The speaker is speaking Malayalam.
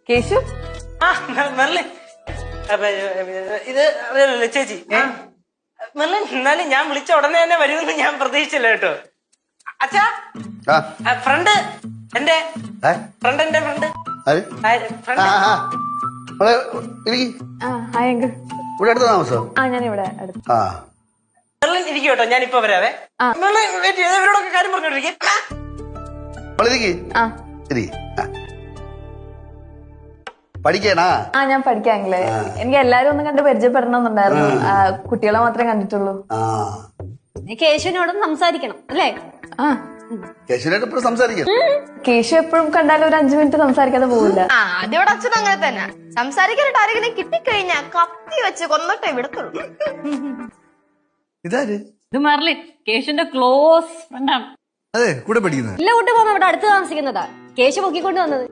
കേശു ആ മെർലിൻ, ഇത് അറിയാലോ ചേച്ചി. മെർലിൻ, എന്നാലും ഞാൻ വിളിച്ച ഉടനെ തന്നെ വരുമെന്ന് ഞാൻ പ്രതീക്ഷിച്ചില്ല കേട്ടോ. അച്ഛാ, ഫ്രണ്ട് എന്റെ ഫ്രണ്ട് ഇവിടെ അടുത്ത താമസം. ഞാനിവിടെ മെർലിൻ ഇരിക്കും കേട്ടോ, ഞാനിപ്പോ വരാവേ. മെർലിൻ വെയിറ്റ് ചെയ്ത് ഇവരോടൊക്കെ കാര്യം പറഞ്ഞോണ്ടിരിക്കും. പഠിക്കണാ? ഞാൻ പഠിക്കാമെങ്കിലേ. എനിക്ക് എല്ലാരും ഒന്നും കണ്ട് പരിചയപ്പെടണമെന്നുണ്ടായിരുന്നു. കുട്ടികളെ മാത്രമേ കണ്ടിട്ടുള്ളൂ. കേശുവിനോടും സംസാരിക്കണം അല്ലേ? കേശുവിനോട് എപ്പോഴും സംസാരിക്കും. കേശു എപ്പോഴും കണ്ടാലും ഒരു 5 മിനിറ്റ് സംസാരിക്കാതെ പോവില്ല. അതിവിടെ അച്ഛൻ അങ്ങനെ തന്നെ. സംസാരിക്കാനായിട്ട് ആരെങ്കിലും കിട്ടിക്കഴിഞ്ഞാ കത്തി വെച്ച് കൊന്നിട്ടേ വിടത്തുള്ളൂ. ഇതാര്? ഇത് മെർലിൻ, കേശുവിന്റെ ക്ലോസ് ഫ്രണ്ടാണ്. അതെ, കൂടെ പഠിക്കുന്നത്. ഇല്ല, കൂട്ടി പോകുന്ന ഇവിടെ അടുത്ത് താമസിക്കുന്നതാ. കേശു പൊക്കിക്കൊണ്ട് വന്നത്.